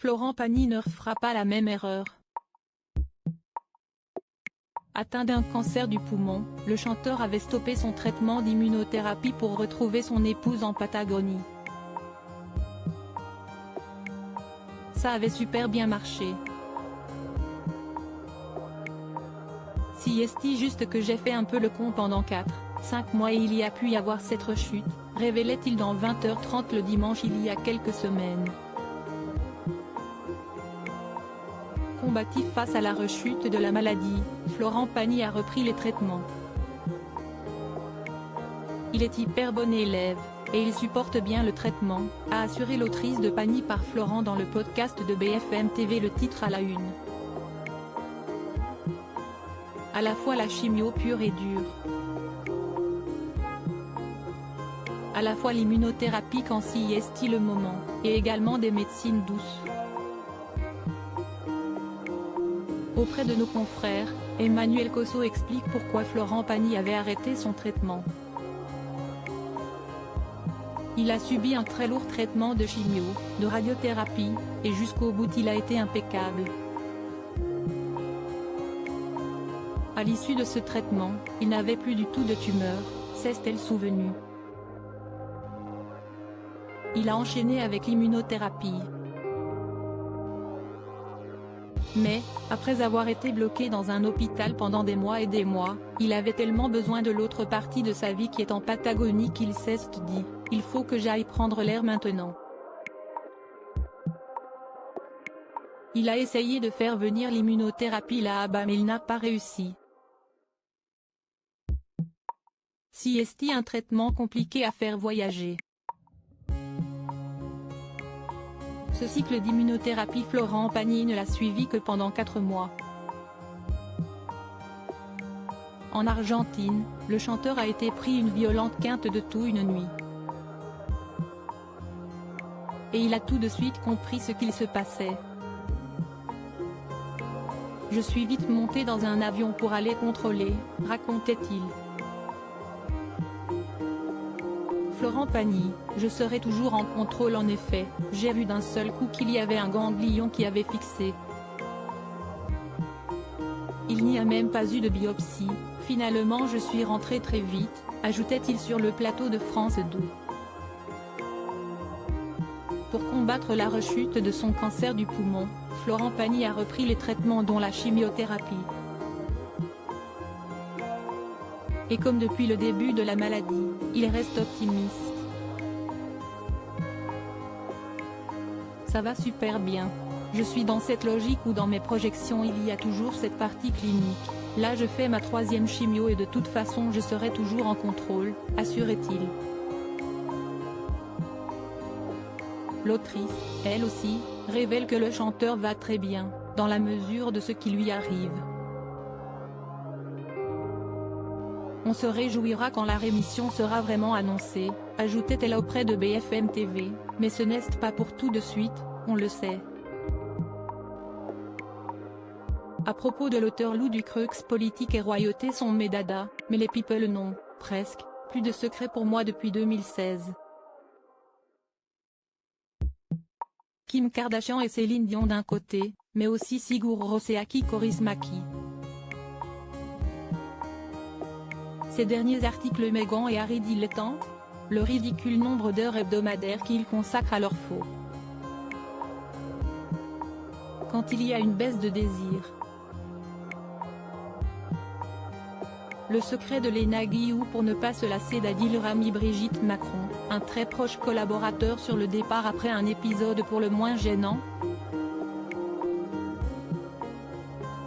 Florent Pagny ne refera pas la même erreur. Atteint d'un cancer du poumon, le chanteur avait stoppé son traitement d'immunothérapie pour retrouver son épouse en Patagonie. Ça avait super bien marché. Si est juste que j'ai fait un peu le con pendant 4-5 mois et il y a pu y avoir cette rechute, révélait-il dans 20h30 le dimanche il y a quelques semaines. Combatif face à la rechute de la maladie, Florent Pagny a repris les traitements. Il est hyper bon élève, et il supporte bien le traitement, a assuré l'autrice de Pagny par Florent dans le podcast de BFM TV. Le titre à la une. À la fois la chimio pure et dure. À la fois l'immunothérapie quand si est le moment, et également des médecines douces. Auprès de nos confrères, Emmanuel Cosso explique pourquoi Florent Pagny avait arrêté son traitement. Il a subi un très lourd traitement de chimio, de radiothérapie, et jusqu'au bout il a été impeccable. À l'issue de ce traitement, il n'avait plus du tout de tumeur, s'est-elle souvenue. Il a enchaîné avec l'immunothérapie. Mais, après avoir été bloqué dans un hôpital pendant des mois et des mois, il avait tellement besoin de l'autre partie de sa vie qui est en Patagonie qu'il s'est dit « Il faut que j'aille prendre l'air maintenant ». Il a essayé de faire venir l'immunothérapie là-bas mais il n'a pas réussi. Si est un traitement compliqué à faire voyager. Ce cycle d'immunothérapie Florent Pagny ne l'a suivi que pendant 4 mois. En Argentine, le chanteur a été pris une violente quinte de toux une nuit. Et il a tout de suite compris ce qu'il se passait. Je suis vite monté dans un avion pour aller contrôler, racontait-il. Florent Pagny, je serai toujours en contrôle en effet, j'ai vu d'un seul coup qu'il y avait un ganglion qui avait fixé. Il n'y a même pas eu de biopsie, finalement je suis rentré très vite, ajoutait-il sur le plateau de France 2. Pour combattre la rechute de son cancer du poumon, Florent Pagny a repris les traitements dont la chimiothérapie. Et comme depuis le début de la maladie, il reste optimiste. Ça va super bien. Je suis dans cette logique où dans mes projections il y a toujours cette partie clinique. Là je fais ma 3e chimio et de toute façon je serai toujours en contrôle, assurait-il. L'autrice, elle aussi, révèle que le chanteur va très bien, dans la mesure de ce qui lui arrive. On se réjouira quand la rémission sera vraiment annoncée, ajoutait-elle auprès de BFM TV, mais ce n'est pas pour tout de suite, on le sait. À propos de l'auteur Lou Ducreux, politique et royauté sont mes dadas, mais les people non, presque, plus de secret pour moi depuis 2016. Kim Kardashian et Céline Dion d'un côté, mais aussi Sigur Rós et Aki Kaurismäki. Ces derniers articles Meghan et Harry dilettantes, le ridicule nombre d'heures hebdomadaires qu'ils consacrent à leur faux. Quand il y a une baisse de désir. Le secret de Léna Guillou pour ne pas se lasser d'Adil Rami. Brigitte Macron, un très proche collaborateur sur le départ après un épisode pour le moins gênant,